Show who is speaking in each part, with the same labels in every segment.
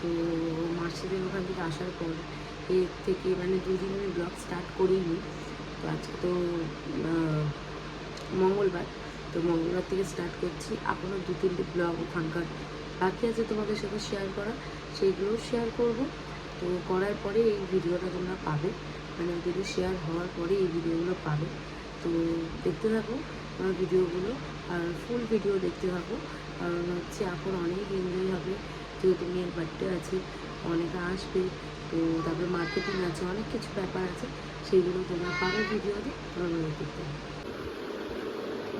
Speaker 1: তো মার্চের ওখান থেকে আসার পর এর থেকে মানে 2 দিন আমি ব্লগ স্টার্ট করিনি। তো আজকে তো মঙ্গলবার, তো মঙ্গলবার থেকে স্টার্ট করছি। এখনও 2-3টে ব্লগ ওখানকার বাকি আছে তোমাদের সাথে শেয়ার করা, সেইগুলোও শেয়ার করব। তো করার পরে এই ভিডিওটা তোমরা পাবে, মানে ভিডিও শেয়ার হওয়ার পরে এই ভিডিওগুলো পাবে। তো দেখতে থাকো আমার ভিডিওগুলো, আর ফুল ভিডিও দেখতে থাকো, কারণ হচ্ছে এখন অনেক এনজয় হবে, যেহেতু মেয়ের বার্থডে আছে, অনেকে আসবে, তো তারপরে মার্কেটিং আছে, অনেক কিছু ব্যাপার আছে, সেইগুলো তোমরা পাবে ভিডিওতে, তোমরা দেখতে থাকো।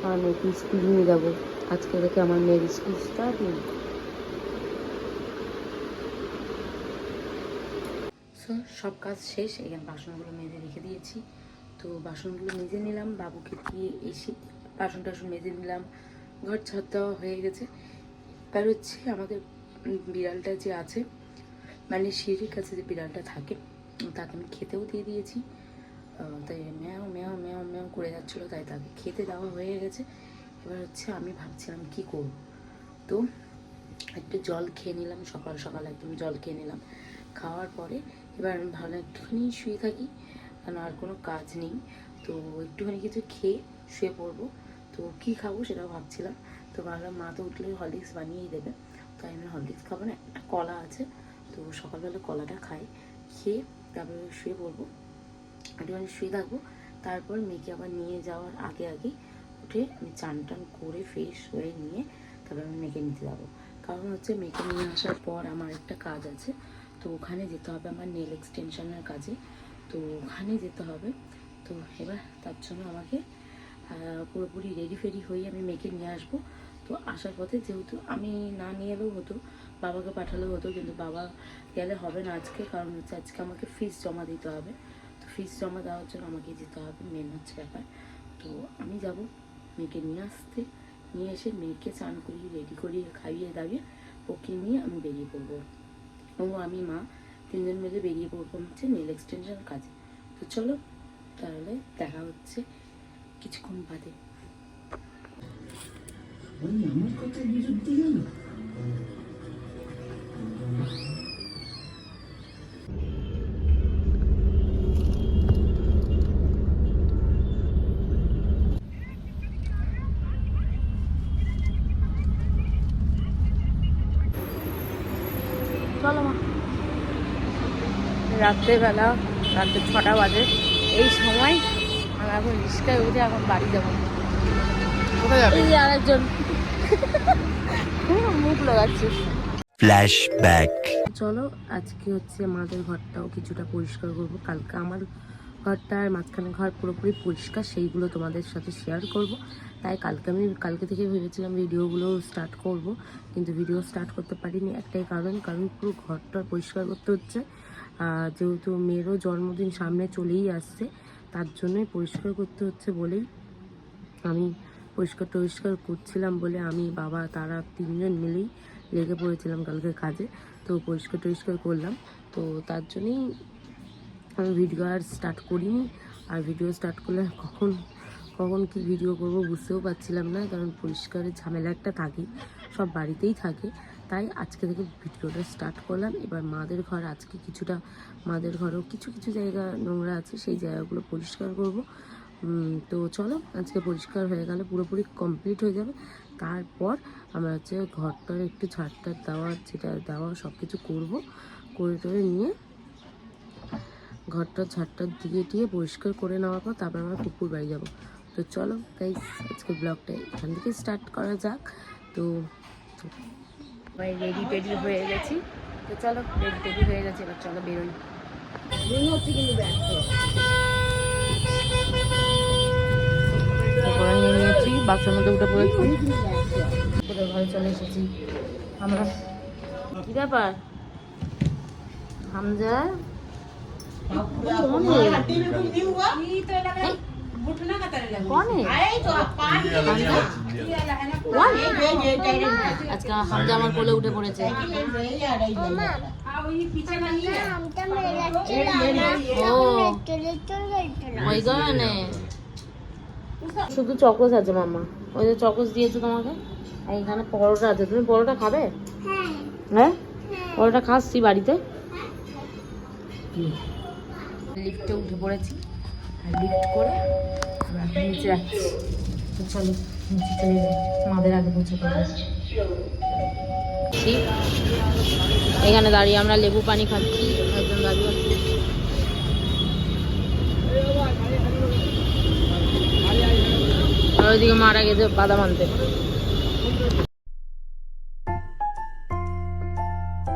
Speaker 1: আমার মেয়েকে স্কুল নিয়ে যাবো, আজকে থেকে আমার মেয়ের স্কুল স্টার্ট নেই। সব কাজ শেষ, এখানে বাসনগুলো মেজে রেখে দিয়েছি। তো বাসনগুলো মেজে নিলাম, বাবুকে দিয়ে এসে বাসন টাসন মেজে নিলাম, ঘর ছাদ দেওয়া হয়ে গেছে। এবার হচ্ছে আমাদের বিড়ালটা যে আছে, মানে সিঁড়ির কাছে যে বিড়ালটা থাকে, তাকে আমি খেতেও দিয়ে দিয়েছি। তাই ম্যাও ম্যাও ম্যাও ম্যাও করে যাচ্ছিলো, তাই তাকে খেতে দেওয়া হয়ে গেছে। এবার হচ্ছে আমি ভাবছিলাম কি করব, তো একটু জল খেয়ে নিলাম, সকাল সকাল একদম জল খেয়ে নিলাম। খাওয়ার পরে এবার আমি ভালো একটুখানি শুয়ে থাকি, কারণ আর কোনো কাজ নেই। তো একটুখানি কিছু খেয়ে শুয়ে পড়বো। তো কী খাবো সেটাও ভাবছিলাম। তো ভাবলাম মা তো উঠলে হরলিক্স বানিয়েই দেবে, তো আমি হরলিক্স খাবো না, একটা কলা আছে, তো সকালবেলা কলাটা খাই, খেয়ে তারপরে শুয়ে পড়বো, একটুখানি শুয়ে থাকবো। তারপর মেয়েকে আবার নিয়ে যাওয়ার আগে আগেই উঠে আমি চান টান করে ফ্রেশ হয়ে নিয়ে তারপর আমি মেয়েকে নিতে যাবো। কারণ হচ্ছে মেয়েকে নিয়ে আসার পর আমার একটা কাজ আছে, তো ওখানে যেতে হবে আমার নেল এক্সটেনশনের কাজে, তো ওখানে যেতে হবে। তো এবার তার জন্য আমাকে পুরোপুরি রেডি ফেডি হয়ে আমি মেয়েকে নিয়ে আসবো। তো আসার পথে যেহেতু আমি না নিয়ে এলেও হতো, বাবাকে পাঠালেও হতো, কিন্তু বাবা গেলে হবে না আজকে, কারণ হচ্ছে আজকে আমাকে ফিস জমা দিতে হবে। তো ফিস জমা দেওয়ার জন্য আমাকে যেতে হবে, মেন হচ্ছে ব্যাপার। তো আমি যাব মেয়েকে নিয়ে আসতে, নিয়ে এসে মেয়েকে চান করিয়ে রেডি করিয়ে খাইয়ে দাঁড়িয়ে ওকে নিয়ে আমি বেরিয়ে পড়বো। ও আমি মা 3জন মিলে বেরিয়ে পড়বো হচ্ছে নেল এক্সটেনশন কাজে। তো চলো তাহলে দেখা হচ্ছে কিছুক্ষণ বাদে। আমার কথা বিরুদ্ধে গেল। চলো মা, রাত্রেবেলা, রাত্রে 6টা বাজে এই সময় আমি এখন রিক্সায় উঠে এখন বাড়ি যাবো। এই যে আরেকজন মুখ লাগাচ্ছে। ফ্ল্যাশব্যাক। চলো আজকে হচ্ছে মাদের ঘরটাও কিছুটা পরিষ্কার করবো, কালকে আমার ঘরটা আর মাঝখানে ঘর পুরোপুরি পরিষ্কার, সেইগুলো তোমাদের সাথে শেয়ার করব। তাই কালকে থেকে ভেবেছিলাম ভিডিওগুলো স্টার্ট করব, কিন্তু ভিডিও স্টার্ট করতে পারিনি একটাই কারণ পুরো ঘরটা পরিষ্কার করতে হচ্ছে। যেহেতু মেয়েরও জন্মদিন সামনে চলেই আসছে, তার জন্যই পরিষ্কার করতে হচ্ছে বলেই আমি পরিষ্কার করছিলাম বলে আমি বাবা তারা 3জন মিলেই লেগে পড়েছিলাম কালকে কাজে। তো পরিষ্কার করলাম, তো তার জন্যই আমি ভিডিও আর স্টার্ট করিনি। আর ভিডিও স্টার্ট করলে কখন কি ভিডিও করব বুঝতেও পারছিলাম না, কারণ পরিষ্কারের ঝামেলা একটা থাকেই, সব বাড়িতেই থাকে। তাই আজকে থেকে ভিডিওটা স্টার্ট করলাম। এবার মাদের ঘর আজকে কিছুটা, মাদের ঘরেও কিছু কিছু জায়গা নোংরা আছে, সেই জায়গাগুলো পরিষ্কার করব। তো চলো আজকে পরিষ্কার হয়ে গেলে পুরোপুরি কমপ্লিট হয়ে যাবে, তারপর আমরা হচ্ছে ঘরটার একটু ঝাড়টার দেওয়া সব কিছু করবো, করে টোরে নিয়ে ঘরটা ঝাড়টা দিয়ে পরিষ্কার করে নেওয়ার পর তারপর আমরা পুকুর বাড়ি যাবো। তো চলো গাইস আজকে ব্লগটা এখান থেকে স্টার্ট করা যাক। তো রেডি হয়ে গেছি, তো চলো রেডি হয়ে গেছে, এবার চলো বেরোই। হচ্ছে কিন্তু নিয়ে নিয়েছি, বাচ্চার মধ্যে উঠে পড়েছি, ঘরে চলে এসেছি আমরা। কি ব্যাপার হামজা? আজকে হামজা আমার কোলে উঠে পড়েছে। ওই গানে শুধু চকোস আছে মামা, ওই যে চকোস দিয়েছে তোমাকে, আর এখানে পরোটা আছে, তুমি পরোটা খাবে? হ্যাঁ পরোটা খাচ্ছি বাড়িতে। লিফটে উঠে পড়েছি, আর লিফট করে আমরা এখন নিচে যাচ্ছি। তো চলো নিচে চলে যাই, মাদের আগে পৌঁছে পড়ে। এখানে দাঁড়িয়ে আমরা লেবু পানি খাচ্ছি, একজন দাদু আছে। আর ওইদিকে মারা গেছে বাদাম আনতে।